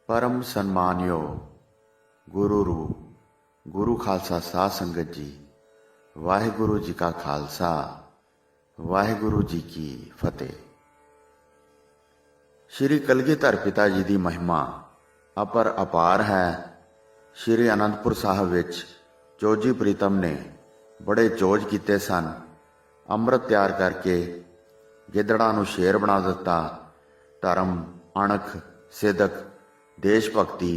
परम सन्मानयोग गुरु रूप गुरु खालसा साध संगत जी, वाहिगुरु जी का खालसा वाहिगुरु जी की फतेह। श्री कलगीधर पिता जी की महिमा अपर अपार है। श्री आनंदपुर साहब विच चोजी प्रीतम ने बड़े चोज किए सन। अंमृत तैयार करके गिदड़ा नूं शेर बना दिता। धर्म, अणख, सिदक, देश भगती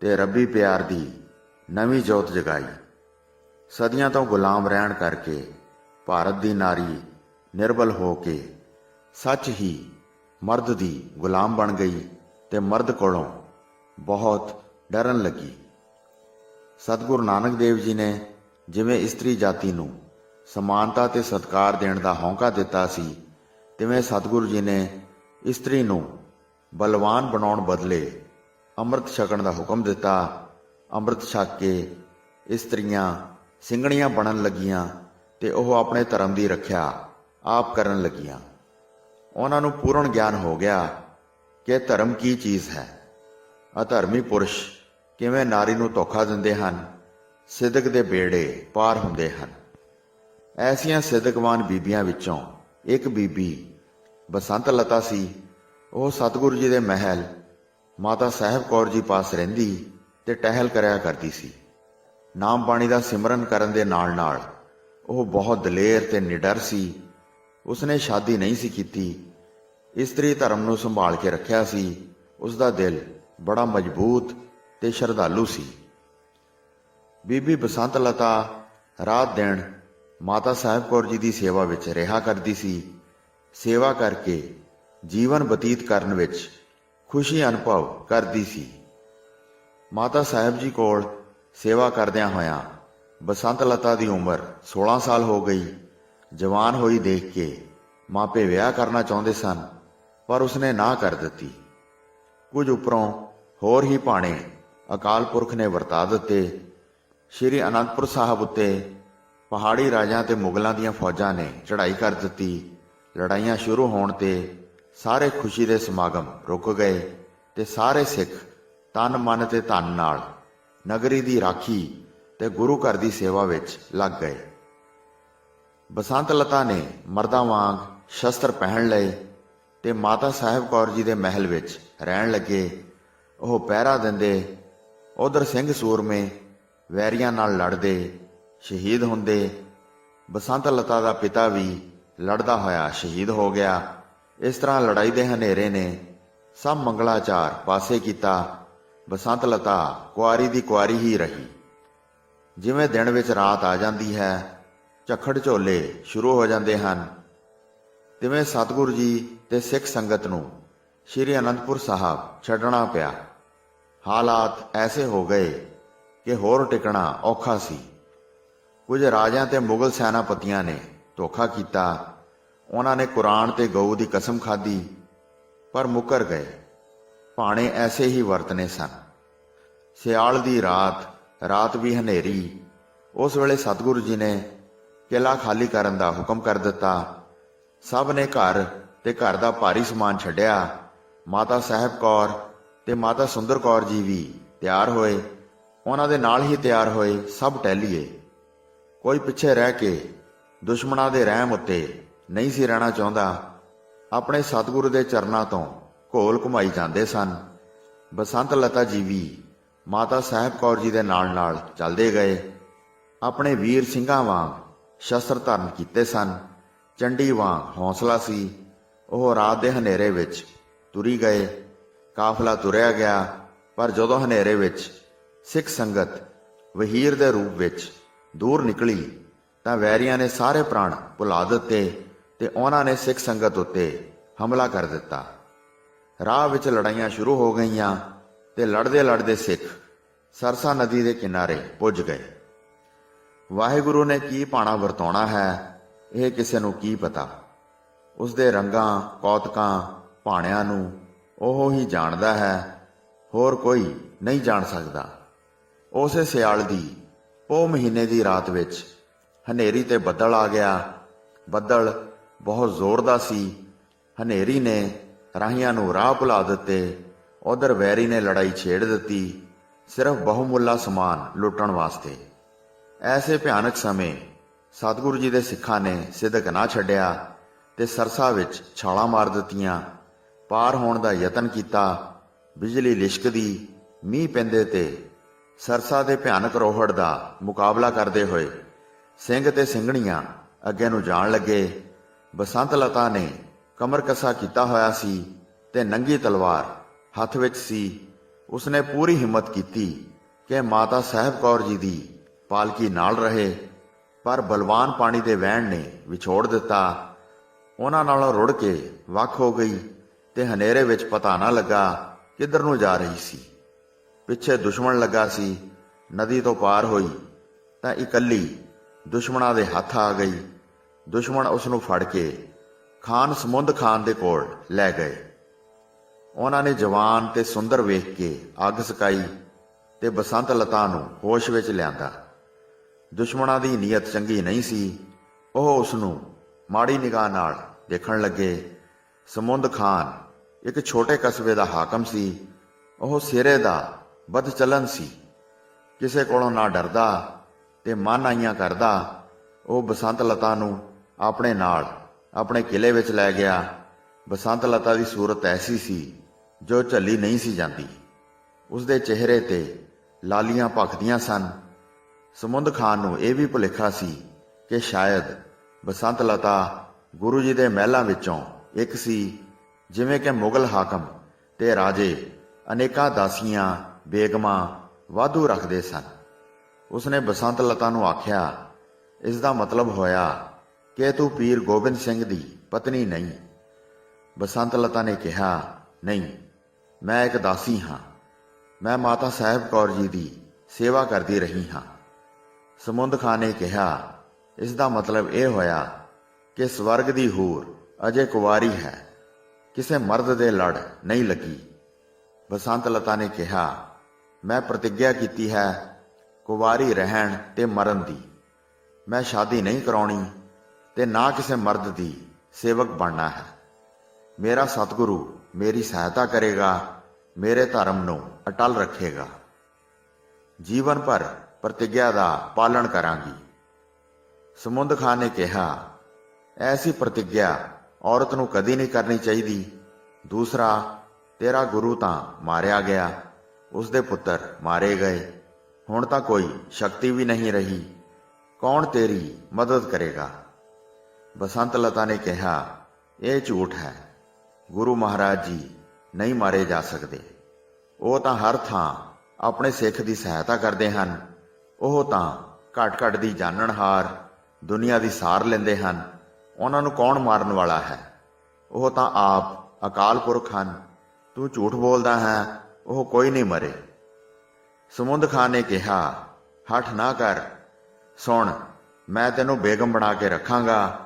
ते रबी प्यार दी नवीं जोत जगाई। सदियां तो गुलाम रहन करके भारत दी नारी निर्बल हो के सच ही मर्द दी गुलाम बन गई ते मर्द कोलों बहुत डरन लगी। सतगुरु नानक देव जी ने जिवें इस्त्री जाति नूं समानता ते सत्कार देण दा हौंका दिता सी, तिवें सतगुरु जी ने इस्त्री नूं बलवान बनाउण बदले अमृत छकण दा हुक्म दिता। अमृत छक के इस्त्रियां ਸਿੰਘਣੀਆਂ बनन लगियां ते ओह अपने धर्म की रखिया आप करन लगियां। उन्हां नूं पूर्ण ज्ञान हो गया कि धर्म की चीज़ है। अधर्मी पुरुष किवें नारी नूं धोखा दिंदे हन, सिदक दे बेड़े पार हुंदे हन। ऐसियां सिदकवान बीबियां विचों एक बीबी बसंत लता सी। ओह सतगुरु जी दे महल माता साहिब कौर जी पास रहिंदी ते टहल करया करदी सी। नाम बाणी दा सिमरन करन दे नाल नाल ओह बहुत दलेर ते निडर सी। उसने शादी नहीं सी कीती, इस्त्री धर्म नूं संभाल के रखिया सी। उसदा दिल बड़ा मजबूत ते शरधालू सी। बीबी बसंत लता रात दिन माता साहिब कौर जी की सेवा विच रहा करदी सी। सेवा करके जीवन बतीत करन विच खुशी अनुभव करदी सी। माता साहिब जी कोल सेवा करदियां होयां बसंत लता की उम्र 16 साल हो गई। जवान होई देख के मापे विआह करना चाहुंदे सन, पर उसने ना कर दिती। कुछ उपरों होर ही भाणे अकाल पुरख ने वरता दिते। श्री आनंदपुर साहब उत्ते पहाड़ी राजां ते मुगलों दीयां फौजां ने चढ़ाई कर दिती। लड़ाइयां शुरू होण ते सारे खुशी दे समागम रुक गए ते सारे सिख तन मन ते धन नाल नगरी दी राखी ते गुरु घर दी सेवा विच लग गए। बसंत लता ने मर्दां वांग शस्त्र पहन लए ते माता साहिब कौर जी दे महल विच रहन लगे। ओह पहरा दिंदे, उधर सिंह सूरमे वैरियां नाल लड़दे शहीद हुंदे। बसंत लता दा पिता भी लड़दा होया शहीद हो गया। इस तरह लड़ाई दे हनेरे ने सब मंगलाचार पासे कीता। बसंत लता कुआरी दी कुआरी ही रही। जिवें दिन विच रात आ जांदी है, झक्खड़ झोले शुरू हो जाते हैं, तिवें सतगुरु जी ते सिख संगत नूं श्री आनंदपुर साहब छड्डना पिया। हालात ऐसे हो गए कि होर टिकना औखा सी। कुछ राजां ते मुगल सैनापतियां ने धोखा कीता। उन्हां ने कुरान ते गऊ की कसम खाधी, पर मुकर गए। भाणे ऐसे ही वरतने सन। सियाल दी रात भी हनेरी। उस वेले सतगुरु जी ने किला खाली करन दा हुक्म कर दिता। सब ने घर ते घर दा भारी समान छड्डिया। माता साहिब कौर ते माता सुंदर कौर जी भी तैयार होए। उन्हां दे नाल ही तैयार होए सब टहलीए। कोई पिछे रह के दुश्मनां दे रहम उत्ते नहीं सी रहना चाहुंदा। अपने सतगुरु दे चरनां तों घोल घुमाई जांदे सन। बसंत लता जी भी माता साहिब कौर जी दे नाल नाल चलदे गए। अपने वीर ਸਿੰਘਾਂ वांग शस्त्र धारण कीते सन। चंडी वांग हौसला सी। ओह रात दे हनेरे विच तुरी गए। काफला तुरिया गया, पर जदों हनेरे विच सिख संगत वहीर दे रूप विच दूर निकली तां वैरियां ने सारे प्राण भुला दिते ते उन्हां ने सिख संगत उत्ते हमला कर दिता। राह विच लड़ाइयां शुरू हो गईयां ते लड़दे लड़दे सिख सरसा नदी के किनारे पुज गए। वाहिगुरु ने की भाणा वरताउणा है, यह किसे नूं की पता। उसदे रंगां कौतकां भाणियां नूं ओह ही जाणदा है, होर कोई नहीं जाण सकदा। उसे सियाल दी पोह महीने की रात विच हनेरी ते बदल आ गया। बदल बहुत जोर दा सी। हनेरी ने राहियां नूं राह भुला दिते। ਉਧਰ ਵੈਰੀ ਨੇ ਲੜਾਈ ਛੇੜ ਦਿੱਤੀ, ਸਿਰਫ ਬਹੁਮੁੱਲਾ ਸਮਾਨ ਲੁੱਟਣ ਵਾਸਤੇ। ਐਸੇ ਭਿਆਨਕ ਸਮੇਂ ਸਤਿਗੁਰੂ ਜੀ ਦੇ ਸਿੱਖਾਂ ਨੇ ਸਿਦਕ ਨਾ ਛੱਡਿਆ ਤੇ ਸਰਸਾ ਵਿੱਚ ਛਾਲਾਂ ਮਾਰ ਦਿੱਤੀਆਂ। ਪਾਰ ਹੋਣ ਦਾ ਯਤਨ ਕੀਤਾ। ਬਿਜਲੀ ਲਿਸ਼ਕਦੀ, ਮੀਂਹ ਪੈਂਦੇ ਤੇ ਸਰਸਾ ਦੇ ਭਿਆਨਕ ਰੋਹੜ ਦਾ ਮੁਕਾਬਲਾ ਕਰਦੇ ਹੋਏ ਸਿੰਘ ਤੇ ਸਿੰਘਣੀਆਂ ਅੱਗੇ ਨੂੰ ਜਾਣ ਲੱਗੇ। ਬਸੰਤ ਲਤਾ ਨੇ ਕਮਰ ਕੱਸਾ ਕੀਤਾ ਹੋਇਆ ਸੀ ਤੇ ਨੰਗੀ ਤਲਵਾਰ ਹੱਥ ਵਿੱਚ ਸੀ। ਉਸਨੇ ਪੂਰੀ ਹਿੰਮਤ ਕੀਤੀ ਕਿ ਮਾਤਾ ਸਾਹਿਬ ਕੌਰ ਜੀ ਦੀ ਪਾਲਕੀ ਨਾਲ ਰਹੇ, ਪਰ ਬਲਵਾਨ ਪਾਣੀ ਦੇ ਵਹਿਣ ਨੇ ਵਿਛੋੜ ਦਿੱਤਾ। ਉਹਨਾਂ ਨਾਲੋਂ ਰੁੜ ਕੇ ਵੱਖ ਹੋ ਗਈ ਤੇ ਹਨੇਰੇ ਵਿੱਚ ਪਤਾ ਨਾ ਲੱਗਾ ਕਿੱਧਰ ਨੂੰ ਜਾ ਰਹੀ ਸੀ। ਪਿੱਛੇ ਦੁਸ਼ਮਣ ਲੱਗਾ ਸੀ। ਨਦੀ ਤੋਂ ਪਾਰ ਹੋਈ ਤਾਂ ਇਕੱਲੀ ਦੁਸ਼ਮਣਾਂ ਦੇ ਹੱਥ ਆ ਗਈ। ਦੁਸ਼ਮਣ ਉਸ ਨੂੰ ਫੜ ਕੇ ਖਾਨ ਸਮੁੰਦ ਖਾਨ ਦੇ ਕੋਲ ਲੈ ਗਏ। ਉਹਨਾਂ ਨੇ ਜਵਾਨ ਤੇ ਸੁੰਦਰ ਵੇਖ ਕੇ ਅੱਗ ਸਕਾਈ ਤੇ ਬਸੰਤ ਲਤਾ ਨੂੰ ਹੋਸ਼ ਵਿੱਚ ਲਿਆਂਦਾ। ਦੁਸ਼ਮਣਾਂ ਦੀ ਨੀਅਤ ਚੰਗੀ ਨਹੀਂ ਸੀ। ਉਹ ਉਸ ਨੂੰ ਮਾੜੀ ਨਿਗਾਹ ਨਾਲ ਦੇਖਣ ਲੱਗੇ। ਸਮੁੰਦ ਖਾਨ ਇੱਕ ਛੋਟੇ ਕਸਬੇ ਦਾ ਹਾਕਮ ਸੀ। ਉਹ ਸਿਰੇ ਦਾ ਬਦਚਲਨ ਸੀ। ਕਿਸੇ ਕੋਲੋਂ ਨਾ ਡਰਦਾ ਤੇ ਮਨ ਆਈਆਂ ਕਰਦਾ। ਉਹ ਬਸੰਤ ਲਤਾ ਨੂੰ ਆਪਣੇ ਨਾਲ ਆਪਣੇ ਕਿਲੇ ਵਿੱਚ ਲੈ ਗਿਆ। ਬਸੰਤ ਲਤਾ ਦੀ ਸੂਰਤ ਐਸੀ ਸੀ ਜੋ ਝੱਲੀ ਨਹੀਂ ਸੀ ਜਾਂਦੀ। ਉਸਦੇ ਚਿਹਰੇ ਤੇ ਲਾਲੀਆਂ ਭਖਦੀਆਂ ਸਨ। ਸਮੁੰਦ ਖਾਨ ਨੂੰ ਇਹ ਵੀ ਭੁਲੇਖਾ ਸੀ ਕਿ ਸ਼ਾਇਦ ਬਸੰਤ ਲਤਾ ਗੁਰੂ ਜੀ ਦੇ ਮਹਿਲਾਂ ਵਿੱਚੋਂ ਇੱਕ ਸੀ। ਜਿਵੇਂ ਕਿ ਮੁਗਲ ਹਾਕਮ ਤੇ ਰਾਜੇ ਅਨੇਕਾਂ ਦਾਸੀਆਂ, ਬੇਗਮਾਂ ਵਾਧੂ ਰੱਖਦੇ ਸਨ। ਉਸਨੇ ਬਸੰਤ ਲਤਾ ਨੂੰ ਆਖਿਆ, ਇਸ ਦਾ ਮਤਲਬ ਹੋਇਆ ਕਿ ਤੂੰ ਪੀਰ ਗੋਬਿੰਦ ਸਿੰਘ ਦੀ ਪਤਨੀ ਨਹੀਂ। ਬਸੰਤ ਲਤਾ ਨੇ ਕਿਹਾ, ਨਹੀਂ, ਮੈਂ ਇੱਕ ਦਾਸੀ ਹਾਂ। ਮੈਂ ਮਾਤਾ ਸਾਹਿਬ ਕੌਰ ਜੀ ਦੀ ਸੇਵਾ ਕਰਦੀ ਰਹੀ ਹਾਂ। ਸਮੁੰਦ ਖਾਨ ਨੇ ਕਿਹਾ, ਇਸ ਦਾ ਮਤਲਬ ਇਹ ਹੋਇਆ ਕਿ ਸਵਰਗ ਦੀ ਹੂਰ ਅਜੇ ਕੁਵਾਰੀ ਹੈ, ਕਿਸੇ ਮਰਦ ਦੇ ਲੜ ਨਹੀਂ ਲੱਗੀ। ਬਸੰਤ ਲਤਾ ਨੇ ਕਿਹਾ, ਮੈਂ ਪ੍ਰਤਿੱਗਿਆ ਕੀਤੀ ਹੈ ਕੁਵਾਰੀ ਰਹਿਣ ਤੇ ਮਰਨ ਦੀ। ਮੈਂ ਸ਼ਾਦੀ ਨਹੀਂ ਕਰਾਉਣੀ ਤੇ ਨਾ ਕਿਸੇ ਮਰਦ ਦੀ ਸੇਵਕ ਬਣਨਾ ਹੈ। ਮੇਰਾ ਸਤਿਗੁਰੂ ਮੇਰੀ ਸਹਾਇਤਾ ਕਰੇਗਾ, ਮੇਰੇ ਧਰਮ ਨੂੰ ਅਟਲ ਰੱਖੇਗਾ। ਜੀਵਨ ਭਰ ਪ੍ਰਤਿੱਗਿਆ ਦਾ ਪਾਲਣ ਕਰਾਂਗੀ। ਸਮੁੰਦ ਖਾਨ ਨੇ ਕਿਹਾ, ਐਸੀ ਪ੍ਰਤਿੱਗਿਆ ਔਰਤ ਨੂੰ ਕਦੀ ਨਹੀਂ ਕਰਨੀ ਚਾਹੀਦੀ। ਦੂਸਰਾ, ਤੇਰਾ ਗੁਰੂ ਤਾਂ ਮਾਰਿਆ ਗਿਆ, ਉਸਦੇ ਪੁੱਤਰ ਮਾਰੇ ਗਏ। ਹੁਣ ਤਾਂ ਕੋਈ ਸ਼ਕਤੀ ਵੀ ਨਹੀਂ ਰਹੀ। ਕੌਣ ਤੇਰੀ ਮਦਦ ਕਰੇਗਾ? ਬਸੰਤ ਲਤਾ ਨੇ ਕਿਹਾ, ਇਹ ਝੂਠ ਹੈ। ਗੁਰੂ ਮਹਾਰਾਜ ਜੀ ਨਹੀਂ ਮਾਰੇ ਜਾ ਸਕਦੇ। ਉਹ ਤਾਂ ਹਰ ਥਾਂ ਆਪਣੇ ਸਿੱਖ ਦੀ ਸਹਾਇਤਾ ਕਰਦੇ ਹਨ। ਉਹ ਤਾਂ ਘਟ ਘਟ ਦੀ ਜਾਣਨਹਾਰ, ਦੁਨੀਆ ਦੀ ਸਾਰ ਲੈਂਦੇ ਹਨ। ਉਹਨਾਂ ਨੂੰ ਕੌਣ ਮਾਰਨ ਵਾਲਾ ਹੈ? ਉਹ ਤਾਂ ਆਪ ਅਕਾਲ ਪੁਰਖ ਹਨ। ਤੂੰ ਝੂਠ ਬੋਲਦਾ ਹੈ, ਉਹ ਕੋਈ ਨਹੀਂ ਮਰੇ। ਸਮੁੰਦ ਖਾਨ ਨੇ ਕਿਹਾ, ਹੱਠ ਨਾ ਕਰ। ਸੁਣ, ਮੈਂ ਤੈਨੂੰ ਬੇਗਮ ਬਣਾ ਕੇ ਰੱਖਾਂਗਾ।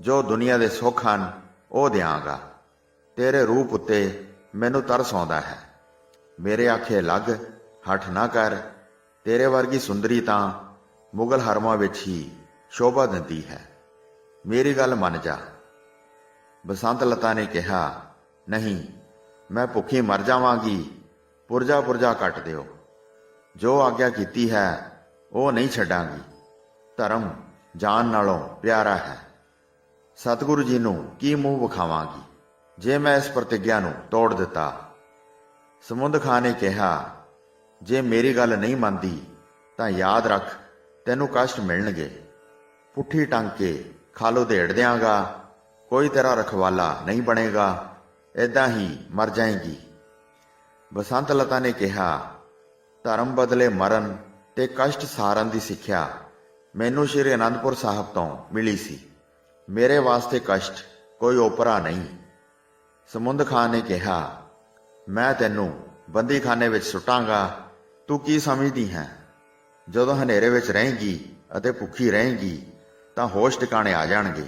ਜੋ ਦੁਨੀਆ ਦੇ ਸੁੱਖ ਹਨ ਉਹ ਦਿਆਂਗਾ। ਤੇਰੇ ਰੂਪ ਉੱਤੇ ਮੈਨੂੰ ਤਰਸ ਆਉਂਦਾ ਹੈ। ਮੇਰੇ ਆਖੇ ਲੱਗ, ਹੱਠ ਨਾ ਕਰ। ਤੇਰੇ ਵਰਗੀ ਸੁੰਦਰੀ ਤਾਂ ਮੁਗਲ ਹਰਮਾਂ ਵਿੱਚ ਹੀ ਸ਼ੋਭਾ ਦਿੰਦੀ ਹੈ। ਮੇਰੀ ਗੱਲ ਮੰਨ ਜਾ। ਬਸੰਤ ਲਤਾ ਨੇ ਕਿਹਾ, ਨਹੀਂ, ਮੈਂ ਭੁੱਖੀ ਮਰ ਜਾਵਾਂਗੀ। ਪੁਰਜਾ ਪੁਰਜਾ ਕੱਟ ਦਿਓ। ਜੋ ਆਗਿਆ ਕੀਤੀ ਹੈ ਉਹ ਨਹੀਂ ਛੱਡਾਂਗੀ। ਧਰਮ ਜਾਨ ਨਾਲੋਂ ਪਿਆਰਾ ਹੈ। ਸਤਿਗੁਰੂ ਜੀ ਨੂੰ ਕੀ ਮੂੰਹ ਵਿਖਾਵਾਂਗੀ ਜੇ ਮੈਂ ਇਸ ਪ੍ਰਤਿੱਗਿਆ ਨੂੰ ਤੋੜ ਦਿੱਤਾ। ਸਮੁੰਦ ਖਾਨ ਨੇ ਕਿਹਾ, ਜੇ ਮੇਰੀ ਗੱਲ ਨਹੀਂ ਮੰਨਦੀ ਤਾਂ ਯਾਦ ਰੱਖ, ਤੈਨੂੰ ਕਸ਼ਟ ਮਿਲਣਗੇ। ਪੁੱਠੀ ਟੰਗ ਕੇ ਖਾਲ ਉਧੇੜ ਦਿਆਂਗਾ। ਕੋਈ ਤੇਰਾ ਰਖਵਾਲਾ ਨਹੀਂ ਬਣੇਗਾ। ਏਦਾਂ ਹੀ ਮਰ ਜਾਏਗੀ। ਬਸੰਤ ਲਤਾ ਨੇ ਕਿਹਾ, ਧਰਮ ਬਦਲੇ ਮਰਨ ਤੇ ਕਸ਼ਟ ਸਹਾਰਨ ਦੀ ਸਿੱਖਿਆ ਮੈਨੂੰ ਸ਼੍ਰੀ ਅਨੰਦਪੁਰ ਸਾਹਿਬ ਤੋਂ ਮਿਲੀ ਸੀ। ਮੇਰੇ ਵਾਸਤੇ ਕਸ਼ਟ ਕੋਈ ਓਪਰਾ ਨਹੀਂ। ਸਮੁੰਦ ਖਾਨ ਨੇ ਕਿਹਾ, ਮੈਂ ਤੈਨੂੰ ਬੰਦੀਖਾਨੇ ਵਿੱਚ ਸੁੱਟਾਂਗਾ। ਤੂੰ ਕੀ ਸਮਝਦੀ ਹੈ? ਜਦੋਂ ਹਨੇਰੇ ਵਿੱਚ ਰਹੇਂਗੀ ਅਤੇ ਭੁੱਖੀ ਰਹੇਂਗੀ ਤਾਂ ਹੋਸ਼ ਟਿਕਾਣੇ ਆ ਜਾਣਗੇ।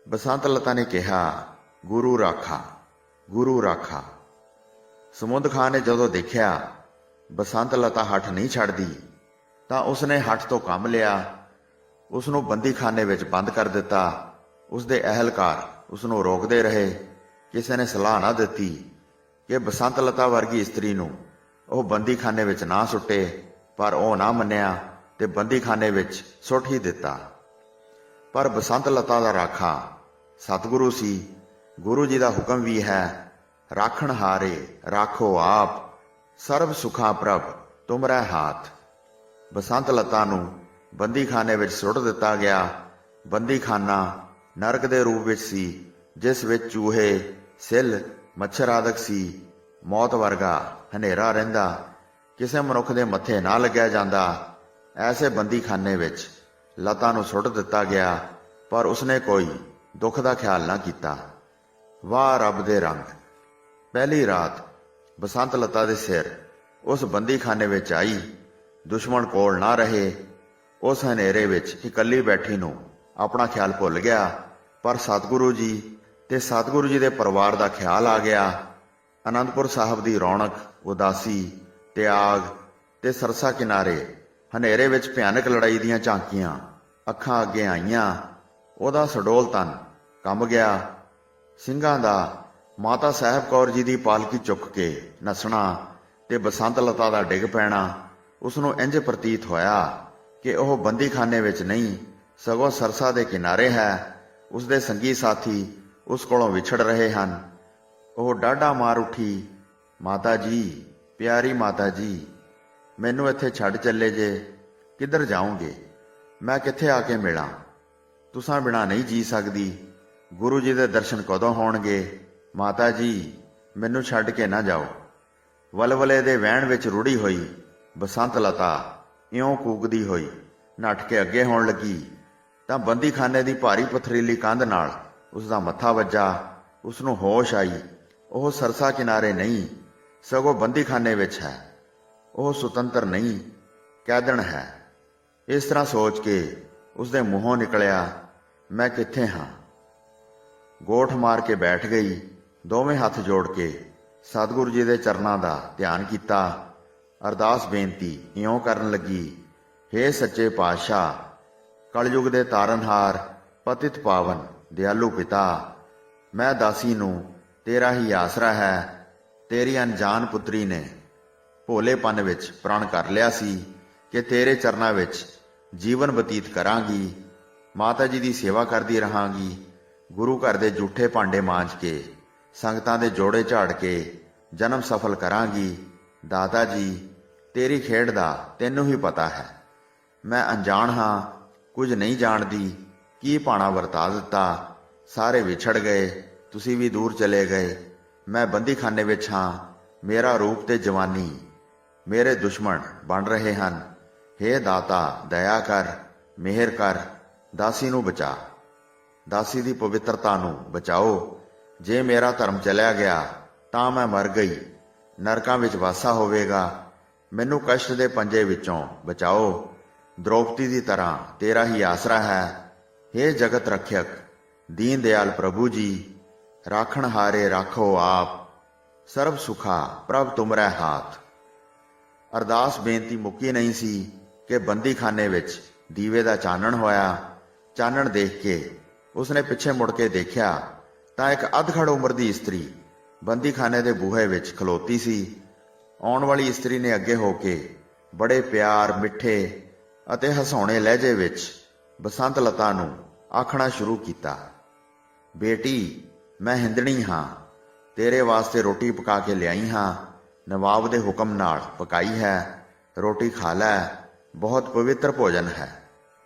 ਬਸੰਤ ਲਤਾ ਨੇ ਕਿਹਾ, ਗੁਰੂ ਰਾਖਾ, ਗੁਰੂ ਰਾਖਾ। ਸਮੁੰਦ ਖਾਨ ਨੇ ਜਦੋਂ ਦੇਖਿਆ ਬਸੰਤ ਲਤਾ ਹੱਠ ਨਹੀਂ ਛੱਡਦੀ ਤਾਂ ਉਸਨੇ ਹੱਠ ਤੋਂ ਕੰਮ ਲਿਆ। ਉਸ ਨੂੰ ਬੰਦੀਖਾਨੇ ਵਿੱਚ ਬੰਦ ਕਰ ਦਿੱਤਾ। ਉਸਦੇ ਅਹਿਲਕਾਰ ਉਸ ਨੂੰ ਰੋਕਦੇ ਰਹੇ। ਕਿਸੇ ਨੇ ਸਲਾਹ ਨਾ ਦਿੱਤੀ ਕਿ ਬਸੰਤ ਲਤਾ ਵਰਗੀ ਇਸਤਰੀ ਨੂੰ ਉਹ ਬੰਦੀਖਾਨੇ ਵਿੱਚ ਨਾ ਸੁੱਟੇ, ਪਰ ਉਹ ਨਾ ਮੰਨਿਆ ਤੇ ਬੰਦੀਖਾਨੇ ਵਿੱਚ ਸੁੱਟ ਹੀ ਦਿੱਤਾ। ਪਰ ਬਸੰਤ ਲਤਾ ਦਾ ਰਾਖਾ ਸਤਿਗੁਰੂ ਸੀ। ਗੁਰੂ ਜੀ ਦਾ ਹੁਕਮ ਵੀ ਹੈ, ਰਾਖਣ ਹਾਰੇ ਰਾਖੋ ਆਪ, ਸਰਬ ਸੁਖਾ ਪ੍ਰਭ ਤੁਮਰੇ ਹਾਥ। ਬਸੰਤ ਲਤਾ ਨੂੰ ਬੰਦੀਖਾਨੇ ਵਿੱਚ ਸੁੱਟ ਦਿੱਤਾ ਗਿਆ। ਬੰਦੀਖਾਨਾ ਨਰਕ ਦੇ ਰੂਪ ਵਿੱਚ ਸੀ, ਜਿਸ ਵਿੱਚ ਚੂਹੇ, ਸਿੱਲ, ਮੱਛਰ ਆਦਿਕ ਸੀ। ਮੌਤ ਵਰਗਾ ਹਨੇਰਾ ਰਹਿੰਦਾ, ਕਿਸੇ ਮਨੁੱਖ ਦੇ ਮੱਥੇ ਨਾ ਲੱਗਿਆ ਜਾਂਦਾ। ਐਸੇ ਬੰਦੀਖਾਨੇ ਵਿੱਚ ਲਤਾ ਨੂੰ ਸੁੱਟ ਦਿੱਤਾ ਗਿਆ, ਪਰ ਉਸਨੇ ਕੋਈ ਦੁੱਖ ਦਾ ਖਿਆਲ ਨਾ ਕੀਤਾ। ਵਾਹ ਰੱਬ ਦੇ ਰੰਗ! ਪਹਿਲੀ ਰਾਤ ਬਸੰਤ ਲਤਾ ਦੇ ਸਿਰ ਉਸ ਬੰਦੀਖਾਨੇ ਵਿੱਚ ਆਈ। ਦੁਸ਼ਮਣ ਕੋਲ ਨਾ ਰਹੇ। ਉਸ ਹਨੇਰੇ ਵਿੱਚ ਇਕੱਲੀ ਬੈਠੀ ਨੂੰ ਆਪਣਾ ਖਿਆਲ ਭੁੱਲ ਗਿਆ, ਪਰ ਸਤਿਗੁਰੂ ਜੀ ਤੇ ਸਤਿਗੁਰੂ ਜੀ ਦੇ ਪਰਿਵਾਰ ਦਾ ਖਿਆਲ ਆ ਗਿਆ। ਅਨੰਦਪੁਰ ਸਾਹਿਬ ਦੀ ਰੌਣਕ, ਉਦਾਸੀ, ਤਿਆਗ ਤੇ ਸਰਸਾ ਕਿਨਾਰੇ ਹਨੇਰੇ ਵਿੱਚ ਭਿਆਨਕ ਲੜਾਈ ਦੀਆਂ ਝਾਂਕੀਆਂ ਅੱਖਾਂ ਅੱਗੇ ਆਈਆਂ। ਉਹਦਾ ਸਡੋਲ ਤਨ ਕੰਬ ਗਿਆ। ਸਿੰਘਾਂ ਦਾ ਮਾਤਾ ਸਾਹਿਬ ਕੌਰ ਜੀ ਦੀ ਪਾਲਕੀ ਚੁੱਕ ਕੇ ਨੱਸਣਾ ਤੇ ਬਸੰਤ ਲਤਾ ਦਾ ਡਿੱਗ ਪੈਣਾ ਉਸਨੂੰ ਇੰਜ ਪ੍ਰਤੀਤ ਹੋਇਆ ਕਿ ਉਹ ਬੰਦੀਖਾਨੇ ਵਿੱਚ ਨਹੀਂ, ਸਗੋਂ ਸਰਸਾ ਦੇ ਕਿਨਾਰੇ ਹੈ। ਉਸਦੇ ਸੰਗੀ ਸਾਥੀ ਉਸ ਕੋਲੋਂ ਵਿਛੜ ਰਹੇ ਹਨ। ਉਹ ਡਾਢਾ ਮਾਰ ਉੱਠੀ, ਮਾਤਾ ਜੀ, ਪਿਆਰੀ ਮਾਤਾ ਜੀ, ਮੈਨੂੰ ਇੱਥੇ ਛੱਡ ਚੱਲੇ ਜੇ। ਕਿੱਧਰ ਜਾਓਗੇ? ਮੈਂ ਕਿੱਥੇ ਆ ਕੇ ਮਿਲਾਂ? ਤੁਸਾਂ ਬਿਨਾਂ ਨਹੀਂ ਜੀ ਸਕਦੀ। ਗੁਰੂ ਜੀ ਦੇ ਦਰਸ਼ਨ ਕਦੋਂ ਹੋਣਗੇ? ਮਾਤਾ ਜੀ, ਮੈਨੂੰ ਛੱਡ ਕੇ ਨਾ ਜਾਓ। ਵਲਵਲੇ ਦੇ ਵਹਿਣ ਵਿੱਚ ਰੁੜੀ ਹੋਈ ਬਸੰਤ ਲਤਾ ਇਉਂ ਕੂਕਦੀ ਹੋਈ ਨੱਠ ਕੇ ਅੱਗੇ ਹੋਣ ਲੱਗੀ ਤਾਂ ਬੰਦੀਖਾਨੇ ਦੀ ਭਾਰੀ ਪਥਰੀਲੀ ਕੰਧ ਨਾਲ ਉਸਦਾ ਮੱਥਾ ਵੱਜਾ। ਉਸਨੂੰ ਹੋਸ਼ ਆਈ। ਉਹ ਸਰਸਾ ਕਿਨਾਰੇ ਨਹੀਂ, ਸਗੋਂ ਬੰਦੀਖਾਨੇ ਵਿੱਚ ਹੈ। ਉਹ ਸੁਤੰਤਰ ਨਹੀਂ, ਕੈਦਣ ਹੈ। ਇਸ ਤਰ੍ਹਾਂ ਸੋਚ ਕੇ ਉਸਦੇ ਮੂੰਹੋਂ ਨਿਕਲਿਆ, ਮੈਂ ਕਿੱਥੇ ਹਾਂ? ਗੋਠ ਮਾਰ ਕੇ ਬੈਠ ਗਈ। ਦੋਵੇਂ ਹੱਥ ਜੋੜ ਕੇ ਸਤਿਗੁਰੂ ਜੀ ਦੇ ਚਰਨਾਂ ਦਾ ਧਿਆਨ ਕੀਤਾ। ਅਰਦਾਸ ਬੇਨਤੀ ਇਉਂ ਕਰਨ ਲੱਗੀ, ਹੇ ਸੱਚੇ ਪਾਤਸ਼ਾਹ, ਕਲਯੁਗ ਦੇ ਤਾਰਨਹਾਰ, ਪਤਿਤ ਪਾਵਨ, ਦਿਆਲੂ ਪਿਤਾ, ਮੈਂ ਦਾਸੀ ਨੂੰ ਤੇਰਾ ਹੀ ਆਸਰਾ ਹੈ। ਤੇਰੀ ਅਣਜਾਣ ਪੁੱਤਰੀ ਨੇ ਭੋਲੇਪਨ ਵਿੱਚ ਪ੍ਰਣ ਕਰ ਲਿਆ ਸੀ ਕਿ ਤੇਰੇ ਚਰਨਾਂ ਵਿੱਚ ਜੀਵਨ ਬਤੀਤ ਕਰਾਂਗੀ। ਮਾਤਾ ਜੀ ਦੀ ਸੇਵਾ ਕਰਦੀ ਰਹਾਂਗੀ। ਗੁਰੂ ਘਰ ਦੇ ਜੂਠੇ ਭਾਂਡੇ ਮਾਂਜ ਕੇ, ਸੰਗਤਾਂ ਦੇ ਜੋੜੇ ਝਾੜ ਕੇ ਜਨਮ ਸਫਲ ਕਰਾਂਗੀ। ਦਾਤਾ ਜੀ, ਤੇਰੀ ਖੇਡ ਦਾ ਤੈਨੂੰ ਹੀ ਪਤਾ ਹੈ। ਮੈਂ ਅਣਜਾਣ ਹਾਂ, ਕੁਝ ਨਹੀਂ ਜਾਣਦੀ। ਕੀ ਭਾਣਾ ਵਰਤਾ ਦਿੱਤਾ। ਸਾਰੇ ਵਿਛੜ ਗਏ, ਤੁਸੀਂ ਵੀ ਦੂਰ ਚਲੇ ਗਏ। ਮੈਂ ਬੰਦੀਖਾਨੇ ਵਿੱਚ ਹਾਂ। ਮੇਰਾ ਰੂਪ ਤੇ ਜਵਾਨੀ ਮੇਰੇ ਦੁਸ਼ਮਣ ਬਣ ਰਹੇ ਹਨ। ਹੇ ਦਾਤਾ, ਦਇਆ ਕਰ, ਮਿਹਰ ਕਰ, ਦਾਸੀ ਨੂੰ ਬਚਾ। ਦਾਸੀ ਦੀ ਪਵਿੱਤਰਤਾ ਨੂੰ ਬਚਾਓ। ਜੇ ਮੇਰਾ ਧਰਮ ਚਲਿਆ ਗਿਆ ਤਾਂ ਮੈਂ ਮਰ ਗਈ, ਨਰਕਾਂ ਵਿੱਚ ਵਾਸਾ ਹੋਵੇਗਾ। ਮੈਨੂੰ ਕਸ਼ਟ ਦੇ ਪੰਜੇ ਵਿੱਚੋਂ ਬਚਾਓ। ਦ੍ਰੋਪਦੀ ਦੀ ਤਰ੍ਹਾਂ ਤੇਰਾ ਹੀ ਆਸਰਾ ਹੈ। ਹੇ ਜਗਤ ਰੱਖਿਅਕ, ਦੀਨ ਦਿਆਲ ਪ੍ਰਭੂ ਜੀ, ਰਾਖਣ ਹਾਰੇ ਰਾਖੋ ਆਪ, ਸਰਬ ਸੁਖਾ ਪ੍ਰਭ ਤੁਮਰੇ ਹਾਥ। ਅਰਦਾਸ ਬੇਨਤੀ ਮੁੱਕੀ ਨਹੀਂ ਸੀ ਕਿ ਬੰਦੀਖਾਨੇ ਵਿੱਚ ਦੀਵੇ ਦਾ ਚਾਨਣ ਹੋਇਆ। ਚਾਨਣ ਦੇਖ ਕੇ ਉਸਨੇ ਪਿੱਛੇ ਮੁੜ ਕੇ ਦੇਖਿਆ ਤਾਂ ਇੱਕ ਅਧਖੜ ਉਮਰ ਦੀ ਇਸਤਰੀ ਬੰਦੀਖਾਨੇ ਦੇ ਬੂਹੇ ਵਿੱਚ ਖਲੋਤੀ ਸੀ। ਆਉਣ ਵਾਲੀ ਇਸਤਰੀ ਨੇ ਅੱਗੇ ਹੋ ਕੇ ਬੜੇ ਪਿਆਰ, ਮਿੱਠੇ ਅਤੇ ਹਸਾਉਣੇ ਲਹਿਜੇ ਵਿੱਚ ਬਸੰਤ ਲਤਾ ਨੂੰ ਆਖਣਾ ਸ਼ੁਰੂ ਕੀਤਾ, ਬੇਟੀ, ਮੈਂ ਹਿੰਦਣੀ ਹਾਂ। ਤੇਰੇ ਵਾਸਤੇ ਰੋਟੀ ਪਕਾ ਕੇ ਲਿਆਈ ਹਾਂ। ਨਵਾਬ ਦੇ ਹੁਕਮ ਨਾਲ ਪਕਾਈ ਹੈ। ਰੋਟੀ ਖਾ ਲੈ, ਬਹੁਤ ਪਵਿੱਤਰ ਭੋਜਨ ਹੈ।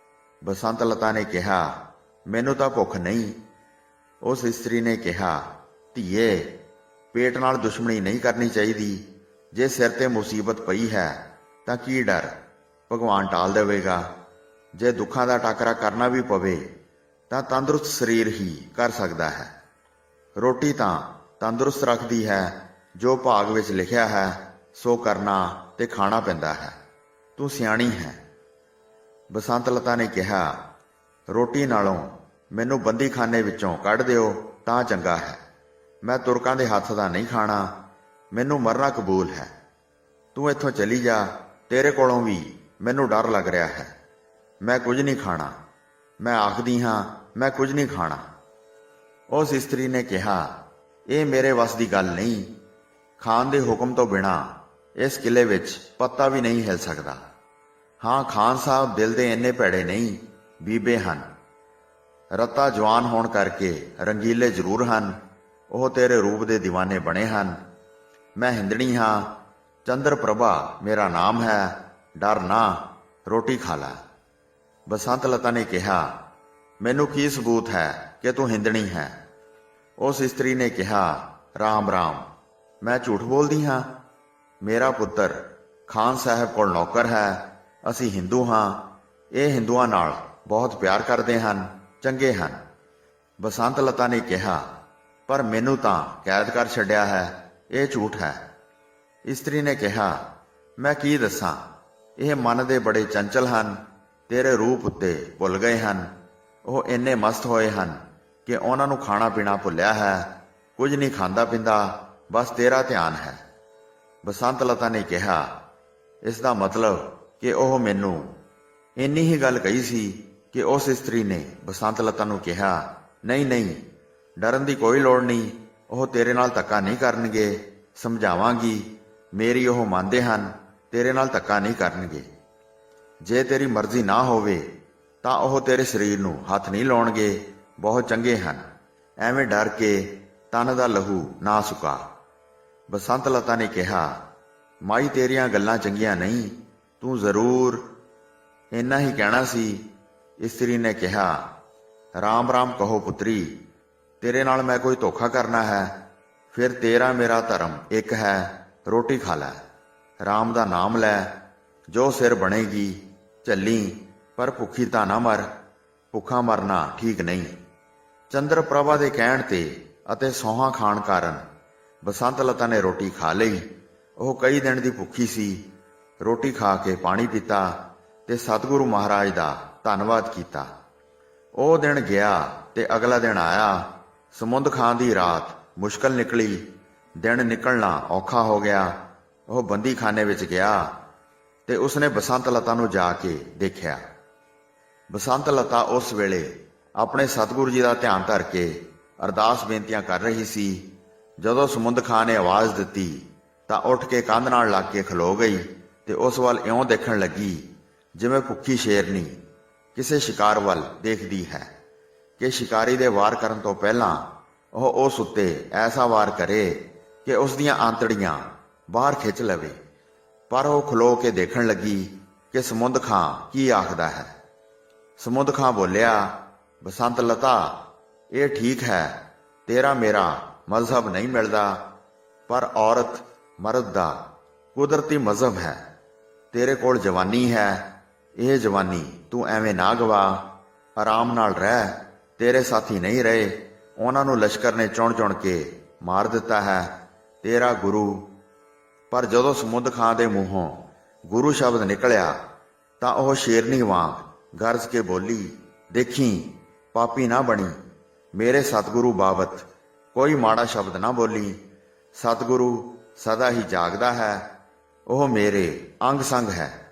ਬਸੰਤ ਲਤਾ ਨੇ ਕਿਹਾ, ਮੈਨੂੰ ਤਾਂ ਭੁੱਖ ਨਹੀਂ। ਉਸ ਇਸਤਰੀ ਨੇ ਕਿਹਾ, ਧੀਏ, ਪੇਟ ਨਾਲ ਦੁਸ਼ਮਣੀ ਨਹੀਂ ਕਰਨੀ ਚਾਹੀਦੀ। ਜੇ ਸਿਰ ਤੇ ਮੁਸੀਬਤ ਪਈ ਹੈ ਤਾਂ ਕੀ ਡਰ, ਭਗਵਾਨ ਟਾਲ ਦੇਵੇਗਾ। ਜੇ ਦੁੱਖਾਂ ਦਾ ਟਾਕਰਾ ਕਰਨਾ ਵੀ ਪਵੇ ਤਾਂ ਤੰਦਰੁਸਤ ਸਰੀਰ ਹੀ ਕਰ ਸਕਦਾ ਹੈ। ਰੋਟੀ ਤਾਂ ਤੰਦਰੁਸਤ ਰੱਖਦੀ ਹੈ। ਜੋ ਭਾਗ ਵਿੱਚ ਲਿਖਿਆ ਹੈ ਸੋ ਕਰਨਾ ਤੇ ਖਾਣਾ ਪੈਂਦਾ ਹੈ। ਤੂੰ ਸਿਆਣੀ ਹੈ। ਬਸੰਤ ਲਤਾ ਨੇ ਕਿਹਾ, ਰੋਟੀ ਨਾਲੋਂ ਮੈਨੂੰ ਬੰਦੀਖਾਨੇ ਵਿੱਚੋਂ ਕੱਢ ਦਿਓ ਤਾਂ ਚੰਗਾ ਹੈ। ਮੈਂ ਤੁਰਕਾਂ ਦੇ ਹੱਥ ਦਾ ਨਹੀਂ ਖਾਣਾ। ਮੈਨੂੰ ਮਰਨਾ ਕਬੂਲ ਹੈ। ਤੂੰ ਇੱਥੋਂ ਚਲੀ ਜਾ। ਤੇਰੇ ਕੋਲੋਂ ਵੀ ਮੈਨੂੰ ਡਰ ਲੱਗ ਰਿਹਾ ਹੈ। ਮੈਂ ਕੁਝ ਨਹੀਂ ਖਾਣਾ। ਮੈਂ ਆਖਦੀ ਹਾਂ, ਮੈਂ ਕੁਝ ਨਹੀਂ ਖਾਣਾ। ਉਸ ਇਸਤਰੀ ਨੇ ਕਿਹਾ, ਇਹ ਮੇਰੇ ਵੱਸ ਦੀ ਗੱਲ ਨਹੀਂ। ਖਾਨ ਦੇ ਹੁਕਮ ਤੋਂ ਬਿਨਾਂ ਇਸ ਕਿਲੇ ਵਿੱਚ ਪੱਤਾ ਵੀ ਨਹੀਂ ਹਿਲ ਸਕਦਾ। ਹਾਂ, ਖਾਨ ਸਾਹਿਬ ਦਿਲ ਦੇ ਇੰਨੇ ਭੈੜੇ ਨਹੀਂ, ਬੀਬੇ ਹਨ। ਰਤਾ ਜਵਾਨ ਹੋਣ ਕਰਕੇ ਰੰਗੀਲੇ ਜ਼ਰੂਰ ਹਨ। ਉਹ ਤੇਰੇ ਰੂਪ ਦੇ دیਵਾਨੇ ਬਣੇ ਹਨ। ਮੈਂ ਹਿੰਦਣੀ ਹਾਂ, ਚੰਦਰ ਪ੍ਰਭਾ ਮੇਰਾ ਨਾਮ ਹੈ। ਡਰ ਨਾ, ਰੋਟੀ ਖਾ ਲੈ। ਬਸੰਤ ਲਤਾ ਨੇ ਕਿਹਾ, ਮੈਨੂੰ ਕੀ ਸਬੂਤ ਹੈ ਕਿ ਤੂੰ ਹਿੰਦਣੀ ਹੈ? ਉਸ ਇਸਤਰੀ ਨੇ ਕਿਹਾ, ਰਾਮ ਰਾਮ, ਮੈਂ ਝੂਠ ਬੋਲਦੀ ਹਾਂ? ਮੇਰਾ ਪੁੱਤਰ ਖਾਨ ਸਾਹਿਬ ਕੋਲ ਨੌਕਰ ਹੈ। ਅਸੀਂ ਹਿੰਦੂ ਹਾਂ। ਇਹ ਹਿੰਦੂਆਂ ਨਾਲ ਬਹੁਤ ਪਿਆਰ ਕਰਦੇ ਹਨ, ਚੰਗੇ ਹਨ। ਬਸੰਤ ਲਤਾ ਨੇ ਕਿਹਾ, ਪਰ ਮੈਨੂੰ ਤਾਂ ਕੈਦ ਕਰ ਛੱਡਿਆ ਹੈ, ਇਹ ਝੂਠ ਹੈ। ਇਸਤਰੀ ਨੇ ਕਿਹਾ, ਮੈਂ ਕੀ ਦੱਸਾਂ, ਇਹ ਮਨ ਦੇ ਬੜੇ ਚੰਚਲ ਹਨ। ਤੇਰੇ ਰੂਪ ਉੱਤੇ ਭੁੱਲ ਗਏ ਹਨ। ਉਹ ਇੰਨੇ ਮਸਤ ਹੋਏ ਹਨ ਕਿ ਉਹਨਾਂ ਨੂੰ ਖਾਣਾ ਪੀਣਾ ਭੁੱਲਿਆ ਹੈ। ਕੁਝ ਨਹੀਂ ਖਾਂਦਾ ਪੀਂਦਾ, ਬਸ ਤੇਰਾ ਧਿਆਨ ਹੈ। ਬਸੰਤ ਲਤਾ ਨੇ ਕਿਹਾ, ਇਸ ਦਾ ਮਤਲਬ ਕਿ ਉਹ ਮੈਨੂੰ ਇੰਨੀ ਹੀ ਗੱਲ ਕਹੀ ਸੀ ਕਿ ਉਸ ਇਸਤਰੀ ਨੇ ਬਸੰਤ ਲਤਾ ਨੂੰ ਕਿਹਾ, ਨਹੀਂ ਨਹੀਂ, ਡਰਨ ਦੀ ਕੋਈ ਲੋੜ ਨਹੀਂ। ਉਹ ਤੇਰੇ ਨਾਲ ਧੱਕਾ ਨਹੀਂ ਕਰਨਗੇ। ਸਮਝਾਵਾਂਗੀ, ਮੇਰੀ ਉਹ ਮੰਨਦੇ ਹਨ, ਤੇਰੇ ਨਾਲ ਧੱਕਾ ਨਹੀਂ ਕਰਨਗੇ। ਜੇ ਤੇਰੀ ਮਰਜ਼ੀ ਨਾ ਹੋਵੇ ਤਾਂ ਉਹ ਤੇਰੇ ਸਰੀਰ ਨੂੰ ਹੱਥ ਨਹੀਂ ਲਾਉਣਗੇ। ਬਹੁਤ ਚੰਗੇ ਹਨ। ਐਵੇਂ ਡਰ ਕੇ ਤਨ ਦਾ ਲਹੂ ਨਾ ਸੁਕਾ। ਬਸੰਤ ਲਤਾ ਨੇ ਕਿਹਾ, ਮਾਈ ਤੇਰੀਆਂ ਗੱਲਾਂ ਚੰਗੀਆਂ ਨਹੀਂ, ਤੂੰ ਜ਼ਰੂਰ ਇੰਨਾ ਹੀ ਕਹਿਣਾ ਸੀ। ਇਸਤਰੀ ਨੇ ਕਿਹਾ, ਰਾਮ ਰਾਮ ਕਹੋ ਪੁੱਤਰੀ, ਤੇਰੇ ਨਾਲ ਮੈਂ ਕੋਈ ਧੋਖਾ ਕਰਨਾ ਹੈ? ਫਿਰ ਤੇਰਾ ਮੇਰਾ ਧਰਮ ਇੱਕ ਹੈ। ਰੋਟੀ ਖਾ ਲੈ, ਰਾਮ ਦਾ ਨਾਮ ਲੈ, ਜੋ ਸਿਰ ਬਣੇਗੀ ਝੱਲੀ, ਪਰ ਭੁੱਖੀ ਤਾਂ ਨਾ ਮਰ। ਭੁੱਖਾ ਮਰਨਾ ਠੀਕ ਨਹੀਂ। ਚੰਦਰ ਪ੍ਰਭਾ ਦੇ ਕਹਿਣ ਤੇ ਅਤੇ ਸੌਹਾਂ ਖਾਣ ਕਾਰਨ ਬਸੰਤ ਲਤਾ ਨੇ ਰੋਟੀ ਖਾ ਲਈ। ਉਹ ਕਈ ਦਿਨ ਦੀ ਭੁੱਖੀ ਸੀ। ਰੋਟੀ ਖਾ ਕੇ ਪਾਣੀ ਪੀਤਾ ਤੇ ਸਤਿਗੁਰੂ ਮਹਾਰਾਜ ਦਾ ਧੰਨਵਾਦ ਕੀਤਾ। ਉਹ ਦਿਨ ਗਿਆ ਤੇ ਅਗਲਾ ਦਿਨ ਆਇਆ। ਸਮੁੰਦ ਖਾਨ ਦੀ ਰਾਤ ਮੁਸ਼ਕਲ ਨਿਕਲੀ। ਦਿਨ ਨਿਕਲਣਾ ਔਖਾ ਹੋ ਗਿਆ। ਉਹ ਬੰਦੀਖਾਨੇ ਵਿੱਚ ਗਿਆ ਤੇ ਉਸਨੇ ਬਸੰਤ ਲਤਾ ਨੂੰ ਜਾ ਕੇ ਦੇਖਿਆ। ਬਸੰਤ ਲਤਾ ਉਸ ਵੇਲੇ ਆਪਣੇ ਸਤਿਗੁਰੂ ਜੀ ਦਾ ਧਿਆਨ ਧਰ ਕੇ ਅਰਦਾਸ ਬੇਨਤੀਆਂ ਕਰ ਰਹੀ ਸੀ। ਜਦੋਂ ਸਮੁੰਦ ਖਾਨ ਨੇ ਆਵਾਜ਼ ਦਿੱਤੀ ਤਾਂ ਉੱਠ ਕੇ ਕੰਧ ਨਾਲ ਲੱਗ ਕੇ ਖਲੋ ਗਈ ਤੇ ਉਸ ਵੱਲ ਇਉਂ ਦੇਖਣ ਲੱਗੀ ਜਿਵੇਂ ਭੁੱਖੀ ਸ਼ੇਰਨੀ ਕਿਸੇ ਸ਼ਿਕਾਰ ਵੱਲ ਦੇਖਦੀ ਹੈ ਕਿ ਸ਼ਿਕਾਰੀ ਦੇ ਵਾਰ ਕਰਨ ਤੋਂ ਪਹਿਲਾਂ ਉਹ ਉਸ ਉੱਤੇ ਐਸਾ ਵਾਰ ਕਰੇ ਕਿ ਉਸ ਦੀਆਂ ਆਂਤੜੀਆਂ ਬਾਹਰ ਖਿੱਚ ਲਵੇ। ਪਰ ਉਹ ਖਲੋ ਕੇ ਦੇਖਣ ਲੱਗੀ ਕਿ ਸਮੁੰਦ ਖਾਂ ਕੀ ਆਖਦਾ ਹੈ। ਸਮੁੰਦ ਖਾਂ ਬੋਲਿਆ, ਬਸੰਤ ਲਤਾ, ਇਹ ਠੀਕ ਹੈ, ਤੇਰਾ ਮੇਰਾ ਮਜ਼ਹਬ ਨਹੀਂ ਮਿਲਦਾ, ਪਰ ਔਰਤ ਮਰਦ ਦਾ ਕੁਦਰਤੀ ਮਜ਼ਹਬ ਹੈ। ਤੇਰੇ ਕੋਲ ਜਵਾਨੀ ਹੈ, ਇਹ ਜਵਾਨੀ ਤੂੰ ਐਵੇਂ ਨਾ ਗਵਾ। ਆਰਾਮ ਨਾਲ ਰਹਿ। ਤੇਰੇ ਸਾਥੀ ਨਹੀਂ ਰਹੇ, ਉਹਨਾਂ ਨੂੰ ਲਸ਼ਕਰ ਨੇ ਚੁਣ ਕੇ ਮਾਰ ਦਿੱਤਾ ਹੈ। ਤੇਰਾ ਗੁਰੂ। ਪਰ ਜਦੋਂ ਸਮੁੰਦ ਖਾਂ ਦੇ ਮੂੰਹੋਂ ਗੁਰੂ ਸ਼ਬਦ ਨਿਕਲਿਆ ਤਾਂ ਉਹ ਸ਼ੇਰਨੀ ਵਾਂਗ ਗਰਜ ਕੇ ਬੋਲੀ, ਦੇਖੀ ਪਾਪੀ ਨਾ ਬਣੀ। ਮੇਰੇ ਸਤਿਗੁਰੂ ਬਾਬਤ ਕੋਈ ਮਾੜਾ ਸ਼ਬਦ ਨਾ ਬੋਲੀ। ਸਤਿਗੁਰੂ ਸਦਾ ਹੀ ਜਾਗਦਾ ਹੈ, ਉਹ ਮੇਰੇ ਅੰਗ ਸੰਗ ਹੈ।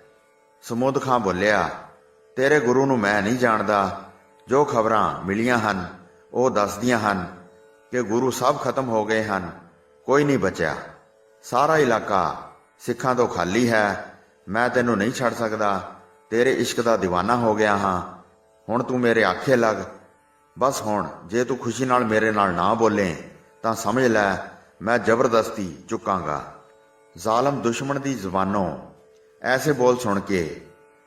ਸਮੁੰਦ ਖਾਂ ਬੋਲਿਆ, ਤੇਰੇ ਗੁਰੂ ਨੂੰ ਮੈਂ ਨਹੀਂ ਜਾਣਦਾ। ਜੋ ਖਬਰਾਂ ਮਿਲੀਆਂ ਹਨ ਉਹ ਦੱਸਦੀਆਂ ਹਨ ਕਿ ਗੁਰੂ ਸਭ ਖਤਮ ਹੋ ਗਏ ਹਨ, ਕੋਈ ਨਹੀਂ ਬਚਿਆ। ਸਾਰਾ ਇਲਾਕਾ ਸਿੱਖਾਂ ਤੋਂ ਖਾਲੀ ਹੈ। ਮੈਂ ਤੈਨੂੰ ਨਹੀਂ ਛੱਡ ਸਕਦਾ। ਤੇਰੇ ਇਸ਼ਕ ਦਾ دیਵਾਨਾ ਹੋ ਗਿਆ ਹਾਂ। ਹੁਣ ਤੂੰ ਮੇਰੇ ਆਖੇ ਲੱਗ। ਬਸ ਹੁਣ ਜੇ ਤੂੰ ਖੁਸ਼ੀ ਨਾਲ ਮੇਰੇ ਨਾਲ ਨਾ ਬੋਲੇ ਤਾਂ ਸਮਝ ਲੈ ਮੈਂ ਜ਼ਬਰਦਸਤੀ ਚੁੱਕਾਂਗਾ। ਜ਼ਾਲਮ ਦੁਸ਼ਮਣ ਦੀ ਜ਼ੁਬਾਨੋਂ ਐਸੇ ਬੋਲ ਸੁਣ ਕੇ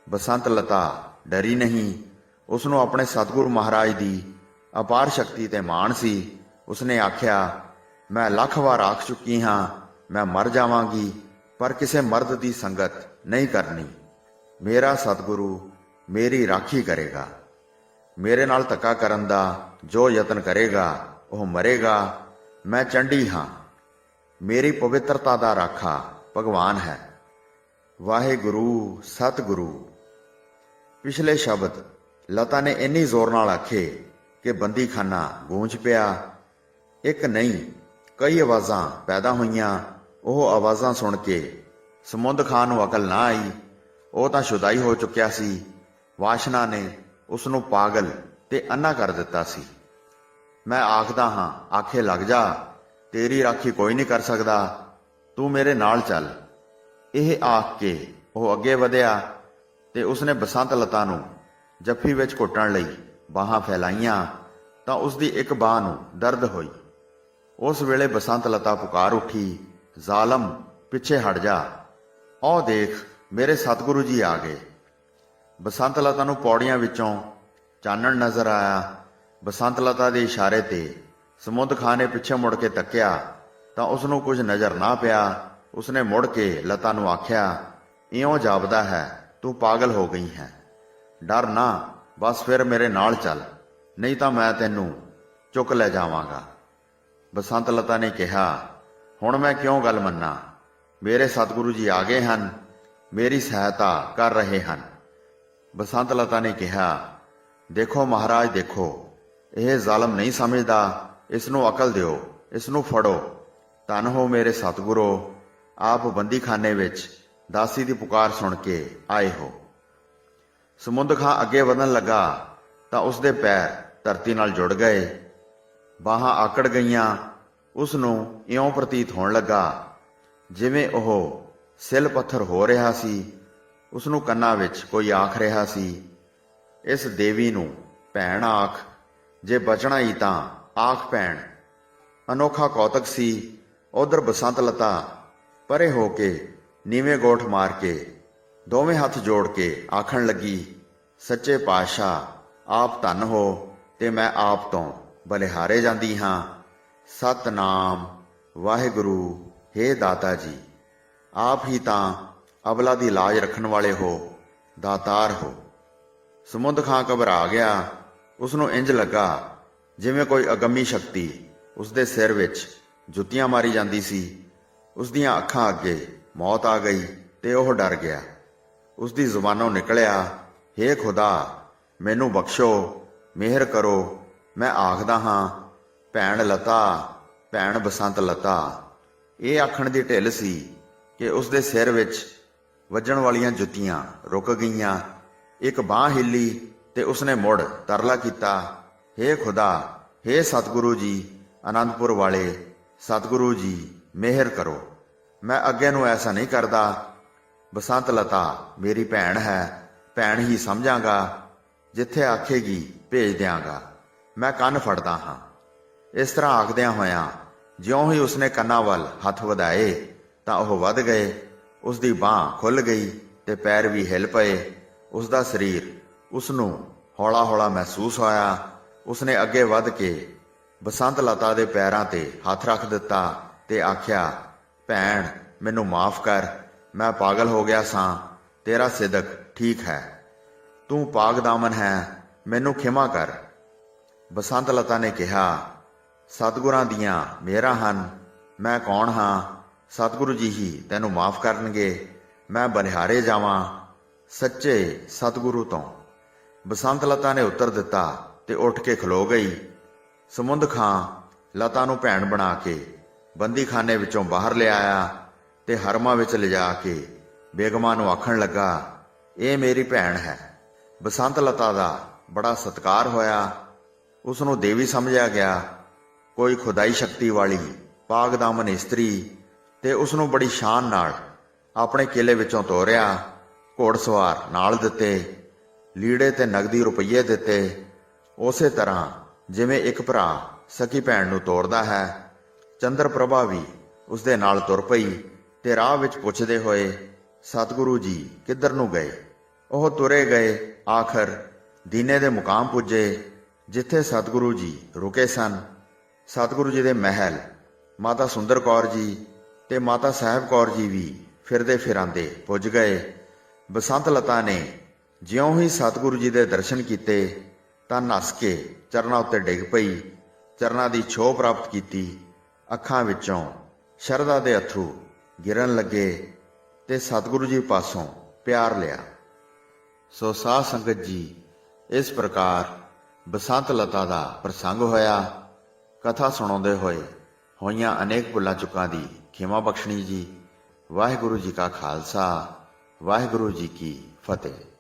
ਬਸੰਤ ਲਤਾ ਡਰੀ ਨਹੀਂ। ਉਸਨੂੰ ਆਪਣੇ ਸਤਿਗੁਰੂ ਮਹਾਰਾਜ ਦੀ ਅਪਾਰ ਸ਼ਕਤੀ ਤੇ ਮਾਣ ਸੀ। ਉਸਨੇ ਆਖਿਆ, ਮੈਂ ਲੱਖ ਵਾਰ ਆਖ ਚੁੱਕੀ ਹਾਂ, ਮੈਂ ਮਰ ਜਾਵਾਂਗੀ, ਪਰ ਕਿਸੇ ਮਰਦ ਦੀ ਸੰਗਤ ਨਹੀਂ ਕਰਨੀ। ਮੇਰਾ ਸਤਿਗੁਰੂ ਮੇਰੀ ਰਾਖੀ ਕਰੇਗਾ। ਮੇਰੇ ਨਾਲ ਧੱਕਾ ਕਰਨ ਦਾ ਜੋ ਯਤਨ ਕਰੇਗਾ ਉਹ ਮਰੇਗਾ। ਮੈਂ ਚੰਡੀ ਹਾਂ। ਮੇਰੀ ਪਵਿੱਤਰਤਾ ਦਾ ਰਾਖਾ ਭਗਵਾਨ ਹੈ। ਵਾਹਿਗੁਰੂ ਸਤਿਗੁਰੂ। ਪਿਛਲੇ ਸ਼ਬਦ ਲਤਾ ਨੇ ਇੰਨੀ ਜ਼ੋਰ ਨਾਲ ਆਖੇ ਕਿ ਬੰਦੀਖਾਨਾ ਗੂੰਜ ਪਿਆ। ਇੱਕ ਨਹੀਂ ਕਈ ਆਵਾਜ਼ਾਂ ਪੈਦਾ ਹੋਈਆਂ। ਉਹ ਆਵਾਜ਼ਾਂ ਸੁਣ ਕੇ ਸਮੁੰਦ ਖਾਨ ਨੂੰ ਅਕਲ ਨਾ ਆਈ। ਉਹ ਤਾਂ ਸ਼ੁਦਾਈ ਹੋ ਚੁੱਕਿਆ ਸੀ। ਵਾਸ਼ਨਾ ਨੇ ਉਸ ਨੂੰ ਪਾਗਲ ਤੇ ਅੰਨਾ ਕਰ ਦਿੱਤਾ ਸੀ। ਮੈਂ ਆਖਦਾ ਹਾਂ, ਆਖੇ ਲੱਗ ਜਾ। ਤੇਰੀ ਰਾਖੀ ਕੋਈ ਨਹੀਂ ਕਰ ਸਕਦਾ। ਤੂੰ ਮੇਰੇ ਨਾਲ ਚੱਲ। ਇਹ ਆਖ ਕੇ ਉਹ ਅੱਗੇ ਵਧਿਆ ਤੇ ਉਸਨੇ ਬਸੰਤ ਲਤਾ ਨੂੰ ਜੱਫੀ ਵਿੱਚ ਘੁੱਟਣ ਲਈ ਬਾਹਾਂ ਫੈਲਾਈਆਂ ਤਾਂ ਉਸਦੀ ਇੱਕ ਬਾਹ ਨੂੰ ਦਰਦ ਹੋਈ। ਉਸ ਵੇਲੇ ਬਸੰਤ ਲਤਾ ਪੁਕਾਰ ਉੱਠੀ, ਜ਼ਾਲਮ ਪਿੱਛੇ ਹਟ ਜਾ, ਆਹ ਦੇਖ ਮੇਰੇ ਸਤਿਗੁਰੂ ਜੀ ਆ ਗਏ। ਬਸੰਤ ਲਤਾ ਨੂੰ ਪੌੜੀਆਂ ਵਿੱਚੋਂ ਚਾਨਣ ਨਜ਼ਰ ਆਇਆ। ਬਸੰਤ ਲਤਾ ਦੇ ਇਸ਼ਾਰੇ ਤੇ ਸਮੁੰਦ ਖਾਂ ਨੇ ਪਿੱਛੇ ਮੁੜ ਕੇ ਤੱਕਿਆ ਤਾਂ ਉਸਨੂੰ ਕੁਝ ਨਜ਼ਰ ਨਾ ਪਿਆ। ਉਸਨੇ ਮੁੜ ਕੇ ਲਤਾ ਨੂੰ ਆਖਿਆ, ਇਉਂ ਜਾਪਦਾ ਹੈ ਤੂੰ ਪਾਗਲ ਹੋ ਗਈ ਹੈ। ਡਰ ਨਾ, ਬਸ ਫਿਰ ਮੇਰੇ ਨਾਲ ਚੱਲ, ਨਹੀਂ ਤਾਂ ਮੈਂ ਤੈਨੂੰ ਚੁੱਕ ਲੈ ਜਾਵਾਂਗਾ। ਬਸੰਤ ਲਤਾ ਨੇ ਕਿਹਾ, ਹੁਣ ਮੈਂ ਕਿਉਂ ਗੱਲ ਮੰਨਾਂ? ਮੇਰੇ ਸਤਿਗੁਰੂ ਜੀ ਆ ਗਏ ਹਨ, ਮੇਰੀ ਸਹਾਇਤਾ ਕਰ ਰਹੇ ਹਨ। ਬਸੰਤ ਲਤਾ ਨੇ ਕਿਹਾ, ਦੇਖੋ ਮਹਾਰਾਜ ਦੇਖੋ, ਇਹ ਜ਼ਾਲਮ ਨਹੀਂ ਸਮਝਦਾ, ਇਸ ਨੂੰ ਅਕਲ ਦਿਓ, ਇਸ ਨੂੰ ਫੜੋ। ਧੰਨ ਹੋ ਮੇਰੇ ਸਤਿਗੁਰੋ, ਆਪ ਬੰਦੀਖਾਨੇ ਵਿੱਚ ਦਾਸੀ ਦੀ ਪੁਕਾਰ ਸੁਣ ਕੇ ਆਏ ਹੋ। ਸਮੁੰਦ ਖਾਂ ਅੱਗੇ ਵਧਣ ਲੱਗਾ ਤਾਂ ਉਸਦੇ ਪੈਰ ਧਰਤੀ ਨਾਲ ਜੁੜ ਗਏ, ਬਾਹਾਂ ਆਕੜ ਗਈਆਂ। ਉਸ ਨੂੰ ਇਉਂ ਪ੍ਰਤੀਤ ਹੋਣ ਲੱਗਾ ਜਿਵੇਂ ਉਹ ਸਿਲ ਪੱਥਰ ਹੋ ਰਿਹਾ ਸੀ। ਉਸ ਨੂੰ ਕੰਨਾਂ ਵਿੱਚ ਕੋਈ ਆਖ ਰਿਹਾ ਸੀ, ਇਸ ਦੇਵੀ ਨੂੰ ਭੈਣ ਆਖ, ਜੇ ਬਚਣਾ ਹੀ ਤਾਂ ਆਖ ਭੈਣ। ਅਨੋਖਾ ਕੌਤਕ ਸੀ। ਉਧਰ ਬਸੰਤ ਲਤਾ ਪਰੇ ਹੋ ਕੇ ਨੀਵੇਂ ਗੋਠ ਮਾਰ ਕੇ ਦੋਵੇਂ ਹੱਥ ਜੋੜ ਕੇ ਆਖਣ ਲੱਗੀ, ਸੱਚੇ ਪਾਤਸ਼ਾਹ ਆਪ ਧੰਨ ਹੋ ਤੇ ਮੈਂ ਆਪ ਤੋਂ ਬਲਿਹਾਰੇ ਜਾਂਦੀ ਹਾਂ। ਸਤਨਾਮ ਵਾਹਿਗੁਰੂ, ਹੇ ਦਾਤਾ ਜੀ, ਆਪ ਹੀ ਤਾਂ ਅਬਲਾ ਦੀ ਲਾਜ ਰੱਖਣ ਵਾਲੇ ਹੋ, ਦਾਤਾਰ ਹੋ। ਸਮੁੰਦ ਖਾਂ ਘਬਰਾ ਗਿਆ। ਉਸ ਨੂੰ ਇੰਜ ਲੱਗਾ ਜਿਵੇਂ ਕੋਈ ਅਗੰਮੀ ਸ਼ਕਤੀ ਉਸਦੇ ਸਿਰ ਵਿੱਚ ਜੁੱਤੀਆਂ ਮਾਰੀ ਜਾਂਦੀ ਸੀ। ਉਸਦੀਆਂ ਅੱਖਾਂ ਅੱਗੇ ਮੌਤ ਆ ਗਈ ਤੇ ਉਹ ਡਰ ਗਿਆ। ਉਸਦੀ ਜ਼ੁਬਾਨੋਂ ਨਿਕਲਿਆ, ਹੇ ਖੁਦਾ ਮੈਨੂੰ ਬਖਸ਼ੋ, ਮਿਹਰ ਕਰੋ, ਮੈਂ ਆਖਦਾ ਹਾਂ ਭੈਣ ਲਤਾ, ਭੈਣ ਬਸੰਤ ਲਤਾ। ਇਹ ਆਖਣ ਦੀ ਢਿੱਲ ਸੀ ਕਿ ਉਸਦੇ ਸਿਰ ਵਿੱਚ ਵੱਜਣ ਵਾਲੀਆਂ ਜੁੱਤੀਆਂ ਰੁਕ ਗਈਆਂ। ਇੱਕ ਬਾਂਹ ਹਿੱਲੀ ਤੇ ਉਸਨੇ ਮੁੜ ਤਰਲਾ ਕੀਤਾ, ਹੇ ਖੁਦਾ, ਹੇ ਸਤਿਗੁਰੂ ਜੀ, ਅਨੰਦਪੁਰ ਵਾਲੇ ਸਤਿਗੁਰੂ ਜੀ, ਮਿਹਰ ਕਰੋ, ਮੈਂ ਅੱਗੇ ਨੂੰ ਐਸਾ ਨਹੀਂ ਕਰਦਾ। ਬਸੰਤ ਲਤਾ ਮੇਰੀ ਭੈਣ ਹੈ, ਭੈਣ ਹੀ ਸਮਝਾਂਗਾ, ਜਿੱਥੇ ਆਖੇਗੀ ਭੇਜ ਦਿਆਂਗਾ, ਮੈਂ ਕੰਨ ਫੜਦਾ ਹਾਂ। ਇਸ ਤਰ੍ਹਾਂ ਆਖਦਿਆਂ ਹੋਇਆਂ ਜਿਉਂ ਹੀ ਉਸਨੇ ਕੰਨਾਂ ਵੱਲ ਹੱਥ ਵਧਾਏ ਤਾਂ ਉਹ ਵੱਧ ਗਏ। ਉਸਦੀ ਬਾਂਹ ਖੁੱਲ ਗਈ ਤੇ ਪੈਰ ਵੀ ਹਿੱਲ ਪਏ। ਉਸਦਾ ਸਰੀਰ ਉਸਨੂੰ ਹੌਲਾ ਹੌਲਾ ਮਹਿਸੂਸ ਹੋਇਆ। ਉਸਨੇ ਅੱਗੇ ਵੱਧ ਕੇ ਬਸੰਤ ਲਤਾ ਦੇ ਪੈਰਾਂ ਤੇ ਹੱਥ ਰੱਖ ਦਿੱਤਾ ਤੇ ਆਖਿਆ, ਭੈਣ ਮੈਨੂੰ ਮਾਫ ਕਰ, ਮੈਂ ਪਾਗਲ ਹੋ ਗਿਆ ਸਾਂ, ਤੇਰਾ ਸਿਦਕ ਠੀਕ ਹੈ, ਤੂੰ ਪਾਕ ਦਾਮਨ ਹੈ, ਮੈਨੂੰ ਖਿਮਾ ਕਰ। ਬਸੰਤ ਲਤਾ ਨੇ ਕਿਹਾ, ਸਤਿਗੁਰਾਂ ਦੀਆਂ ਮਿਹਰਾਂ ਹਨ, ਮੈਂ ਕੌਣ ਹਾਂ? ਸਤਿਗੁਰੂ ਜੀ ਹੀ ਤੈਨੂੰ ਮਾਫ ਕਰਨਗੇ, ਮੈਂ ਬਲਿਹਾਰੇ ਜਾਵਾਂ ਸੱਚੇ ਸਤਿਗੁਰੂ ਤੋਂ। ਬਸੰਤ ਲਤਾ ਨੇ ਉੱਤਰ ਦਿੱਤਾ ਤੇ ਉੱਠ ਕੇ ਖਲੋ ਗਈ। ਸਮੁੰਦ ਖਾਂ ਲਤਾ ਨੂੰ ਭੈਣ ਬਣਾ ਕੇ ਬੰਦੀਖਾਨੇ ਵਿੱਚੋਂ ਬਾਹਰ ਲਿਆਇਆ ਤੇ ਹਰਮਾਂ ਵਿੱਚ ਲਿਜਾ ਕੇ ਬੇਗਮਾਂ ਨੂੰ ਆਖਣ ਲੱਗਾ, ਇਹ ਮੇਰੀ ਭੈਣ ਹੈ। ਬਸੰਤ ਲਤਾ ਦਾ ਬੜਾ ਸਤਿਕਾਰ ਹੋਇਆ। ਉਸ ਨੂੰ ਦੇਵੀ ਸਮਝਿਆ ਗਿਆ, ਕੋਈ ਖੁਦਾਈ ਸ਼ਕਤੀ ਵਾਲੀ ਪਾਕ ਦਾਮਨ ਇਸਤਰੀ, ਤੇ ਉਸ ਨੂੰ ਬੜੀ ਸ਼ਾਨ ਨਾਲ ਆਪਣੇ ਕਿਲੇ ਵਿੱਚੋਂ ਤੋਰਿਆ। ਘੋੜਸਵਾਰ ਨਾਲ ਦਿੱਤੇ, ਲੀੜੇ ਤੇ ਨਗਦੀ ਰੁਪਈਏ ਦਿੱਤੇ। ਉਸੇ ਤਰ੍ਹਾਂ ਜਿਵੇਂ ਇੱਕ ਭਰਾ ਸਕੀ ਭੈਣ ਨੂੰ ਤੋਰਦਾ ਹੈ, ਚੰਦਰ ਪ੍ਰਭਾ ਵੀ ਉਸਦੇ ਨਾਲ ਤੁਰ ਪਈ ਤੇ ਰਾਹ ਵਿੱਚ ਪੁੱਛਦੇ ਹੋਏ, ਸਤਿਗੁਰੂ ਜੀ ਕਿੱਧਰ ਨੂੰ ਗਏ? ਉਹ ਤੁਰੇ ਗਏ। ਆਖਰ ਦੀਨੇ ਦੇ ਮੁਕਾਮ ਪੁੱਜੇ ਜਿੱਥੇ ਸਤਿਗੁਰੂ ਜੀ ਰੁਕੇ ਸਨ। ਸਤਿਗੁਰੂ ਜੀ ਦੇ ਮਹਿਲ ਮਾਤਾ ਸੁੰਦਰ ਕੌਰ ਜੀ ਤੇ ਮਾਤਾ ਸਾਹਿਬ ਕੌਰ ਜੀ ਵੀ ਫਿਰਦੇ ਫਿਰਾਂਦੇ ਪੁੱਜ ਗਏ। ਬਸੰਤ ਲਤਾ ਨੇ ਜਿਉਂ ਹੀ ਸਤਿਗੁਰੂ ਜੀ ਦੇ ਦਰਸ਼ਨ ਕੀਤੇ ਤਾਂ ਨੱਸ ਕੇ ਚਰਨਾਂ ਉੱਤੇ ਡਿੱਗ ਪਈ, ਚਰਨਾਂ ਦੀ ਛੋਹ ਪ੍ਰਾਪਤ ਕੀਤੀ। ਅੱਖਾਂ ਵਿੱਚੋਂ ਸ਼ਰਧਾ ਦੇ ਅਥਰੂ ਗਿਰਨ ਲੱਗੇ ਤੇ ਸਤਿਗੁਰੂ ਜੀ ਪਾਸੋਂ ਪਿਆਰ ਲਿਆ। ਸੋ ਸਾਧ ਸੰਗਤ ਜੀ, ਇਸ ਪ੍ਰਕਾਰ ਬਸੰਤ ਲਤਾ ਦਾ ਪ੍ਰਸੰਗ ਹੋਇਆ। ਕਥਾ ਸੁਣਾਉਂਦੇ ਹੋਏ ਹੋਈਆਂ ਅਨੇਕ ਭੁੱਲਾਂ ਚੁੱਕਾਂ ਦੀ ਖਿਮਾ ਬਖਸ਼ਣੀ ਜੀ। ਵਾਹਿਗੁਰੂ ਜੀ ਕਾ ਖਾਲਸਾ, ਵਾਹਿਗੁਰੂ ਜੀ ਕੀ ਫਤਿਹ।